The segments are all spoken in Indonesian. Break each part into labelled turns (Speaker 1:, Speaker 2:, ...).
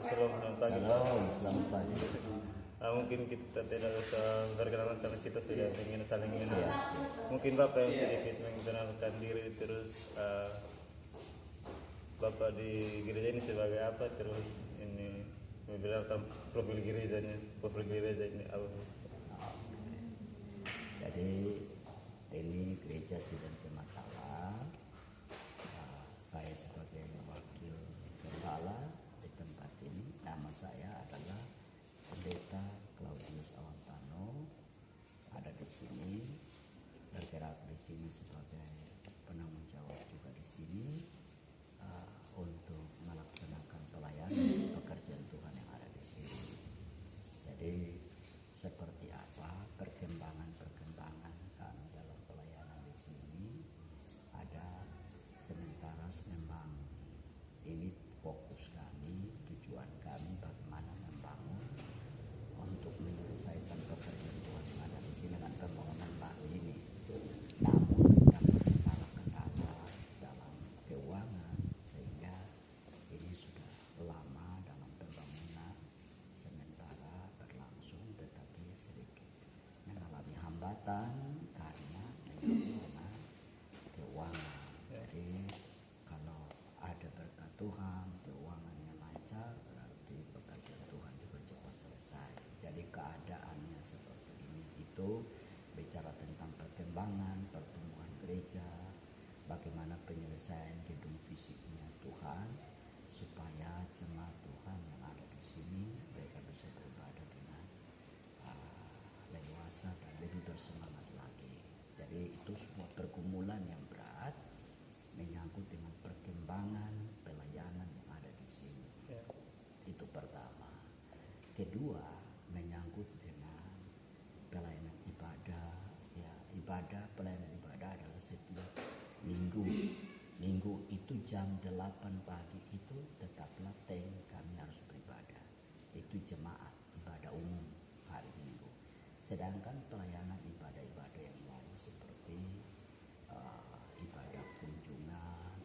Speaker 1: Selamat pagi.
Speaker 2: Selamat pagi.
Speaker 1: Mungkin kita tidak usah berkenalan karena kita sudah ingin saling mengenal. Mungkin Bapak yang sedikit mengenalkan diri, terus Bapak di gereja ini sebagai apa, terus ini membenarkan profil gereja ini apa?
Speaker 2: Jadi ini gereja Sidang Jemaat Allah. Saya sebagai wakil gembala di tempat ini. Nama saya adalah Pendeta Claudius Awantano. Ada di sini, bergerak di sini sebagai penanggung jawab juga di sini untuk melaksanakan pelayanan pekerjaan Tuhan yang ada di sini. Jadi seperti apa perkembangan kami dalam pelayanan di sini, ada sementara memang ini fokus kami, tujuan kami bagaimana membangun untuk menyelesaikan pekerjaan Tuhan yang ada di sini dengan pembangunan baru ini. Namun terdapat kendala dalam keuangan sehingga ini sudah lama dalam pembangunan sementara berlangsung, tetapi sedikit mengalami hambatan karena keuangan. Jadi kalau ada berkat Tuhan, keuangannya lancar, berarti pekerjaan Tuhan juga cepat selesai. Jadi keadaannya seperti ini itu bicara tentang perkembangan, pertumbuhan gereja, bagaimana penyelesaian gedung fisiknya Tuhan, supaya jemaat Tuhan yang ada di sini mereka bisa beribadah dengan leluasa dan lebih bersemangat lagi. Jadi itu sebuah pergumulan yang berat menyangkut dengan perkembangan pelayanan yang ada di sini. Itu pertama. Kedua, menyangkut dengan pelayanan ibadah. Pelayanan ibadah adalah setiap minggu. Minggu itu jam 8 pagi itu tetap lateng kami harus beribadah. Itu jemaat ibadah umum hari Minggu. Sedangkan pelayanan ibadah-ibadah yang lain seperti ibadah kunjungan,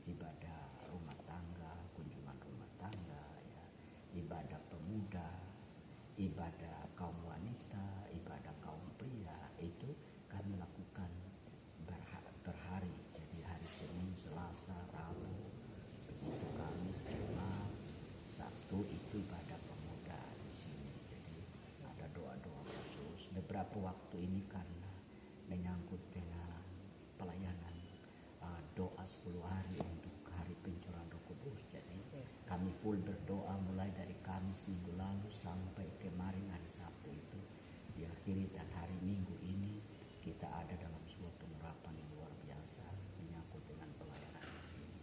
Speaker 2: ibadah rumah tangga, kunjungan rumah tangga, ya, ibadah pemuda, ibadah kaum wanita, ibadah kaum pria, itu kami lakukan berhari. Jadi hari Senin, Selasa, Rabu, begitu Kamis, Jumat, Sabtu itu ibadah pemuda di sini. Jadi ada doa-doa khusus. Beberapa waktu ini karena menyangkut dengan pelayanan doa 10 hari untuk hari pencurahan Roh Kudus. Jadi kami full berdoa mulai dari Kamis minggu lalu sampai kemarin hari Sabtu itu diakhiri, dan hari Minggu ini kita ada dalam sebuah pengurapan yang luar biasa menyangkut dengan pelayanan ini.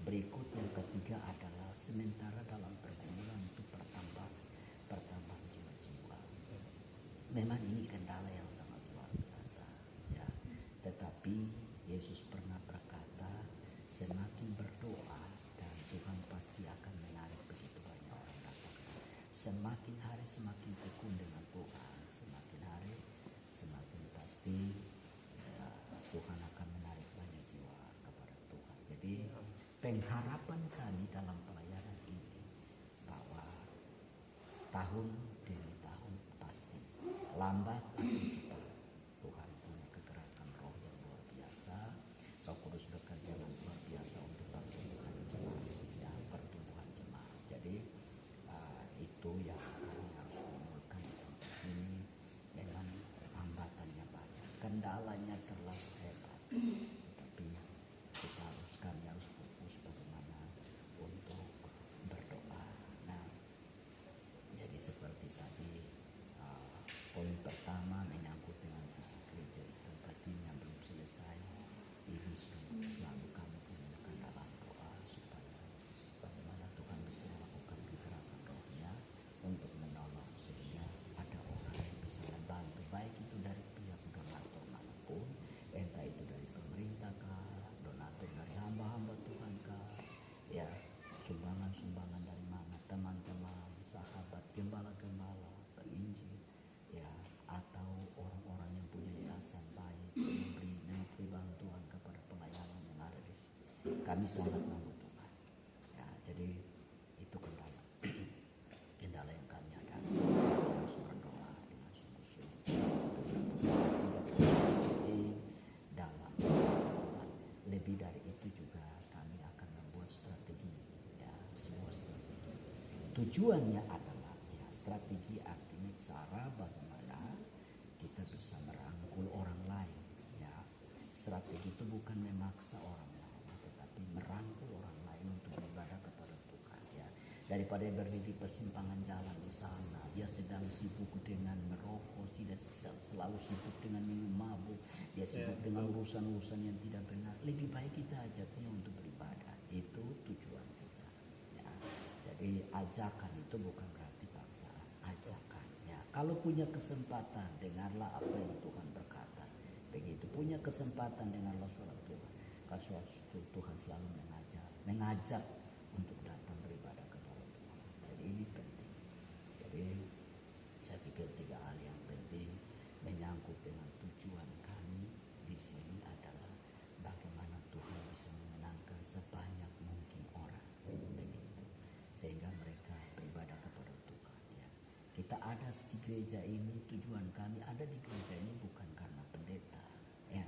Speaker 2: Berikut yang ketiga adalah sementara dalam pergumulan itu pertambahan jiwa-jiwa. Memang ini kendala yang sangat luar biasa, ya. Tetapi Yesus pernah berkata, semakin berdoa dan Tuhan pasti akan menarik begitu banyak orang datang. Semakin hari semakin tekun dengan Tuhan, semakin hari semakin pasti Tuhan akan menarik banyak jiwa kepada Tuhan. Jadi pengharapan kami dalam pelayanan ini bahwa tahun demi tahun pasti lambat atau cepat Tuhan punya kegerakan roh yang luar biasa. Roh Kudus bekerja yang luar biasa untuk pertumbuhan jemaat. Jadi itu yang kami harus umurkan di tempat ini. Memang hambatannya banyak, kendalanya terlalu hebat, tapi kami harus fokus bagaimana untuk berdoa. Nah, jadi seperti tadi poin pertama menyangkut dengan visi gereja di tempat ini yang belum selesai. Ini selalu kami gunakan dalam doa supaya bagaimana Tuhan bisa melakukan kegerakan rohnya untuk menolong, sehingga ada orang yang bisa membantu, baik itu dari pihak donatur manapun, entah itu dari pemerintah kah, donatur dari hamba-hamba Tuhan kah, ya, sumbangan dari mana, teman-teman, sahabat, gembala-gembala, penginjil, ya, atau orang-orang yang punya yayasan baik, memberi bantuan kepada pelayanan yang ada di sini. Kami sangat membutuhkan. Jadi itu kendala kendala yang kami hadapi. Kami harus berdoa dengan sungguh-sungguh tidak terjadi dalam Tuhan. Lebih dari itu juga kami akan membuat strategi, ya, sebuah strategi. Tujuannya adalah, ya, strategi artinya cara bagaimana kita bisa merangkul orang lain, ya. Strategi itu bukan memaksa orang lain, tetapi merangkul orang lain untuk beribadah kepada Tuhan, ya. Daripada berdiri persimpangan jalan di sana, dia sedang sibuk dengan merokok, tidak selalu sibuk dengan minum mabuk, dia sibuk dengan urusan-urusan yang tidak benar. Lebih baik kita ajaknya untuk beribadah. Itu tujuan kita, ya. Jadi ajakan itu bukan berarti paksaan, ajakan, ya. Kalau punya kesempatan, dengarlah apa yang Tuhan berkata. Begitu punya kesempatan, dengarlah suara Tuhan. Karena Tuhan selalu mengajak untuk datang beribadah kepada Tuhan. Jadi ini penting. Jadi saya pikir 3 hal yang penting menyangkut dengan tujuan kami di sini adalah bagaimana Tuhan bisa menyenangkan sebanyak mungkin orang, begitu, sehingga mereka beribadah kepada Tuhan, ya. Kita ada di gereja ini, tujuan kami ada di gereja ini bukan karena pendeta, ya,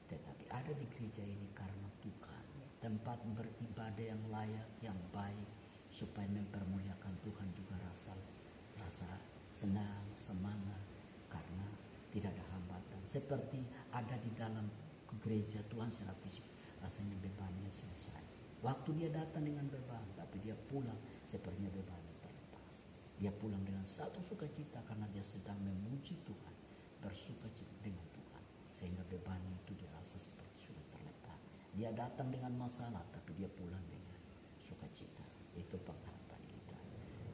Speaker 2: tetapi ada di gereja ini karena Tuhan, tempat beribadah yang layak, yang baik, supaya mempermuliakan Tuhan, juga rasa senang, semangat, karena tidak ada hambatan. Seperti ada di dalam gereja Tuhan secara fisik, rasanya bebannya selesai. Waktu dia datang dengan beban, tapi dia pulang sepertinya bebannya terlepas. Dia pulang dengan satu sukacita karena dia sedang memuji Tuhan, bersukacita dengan Tuhan, sehingga bebannya itu dirasa seperti sudah terlepas. Dia datang dengan masalah, tapi dia pulang dengan sukacita. Itu pengharapan kita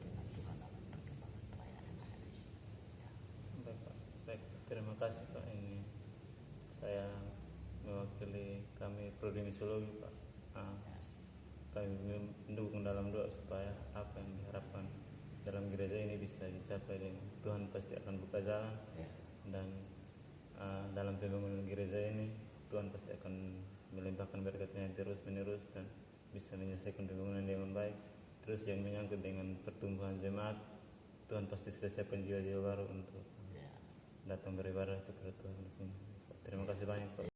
Speaker 2: dengan Tuhan dalam perkembangan pelayanan ada di sini, ya.
Speaker 1: Baik, Pak. Baik, terima kasih, Pak. Ini saya mewakili kami Prodi Misiologi, Pak. Kami mendukung dalam doa supaya apa yang diharapkan dalam gereja ini bisa dicapai, dan Tuhan pasti akan buka jalan,
Speaker 2: Ya.
Speaker 1: dan dalam pembangunan gereja ini Tuhan pasti akan melimpahkan berkatnya terus menerus dan bisa menyelesaikan pembangunan dengan baik. Terus yang menyangkut dengan pertumbuhan jemaat, Tuhan pasti sudah siapkan jiwa-jiwa baru untuk
Speaker 2: Ya.
Speaker 1: datang beribadah kepada Tuhan di sini. Terima kasih banyak, Pak.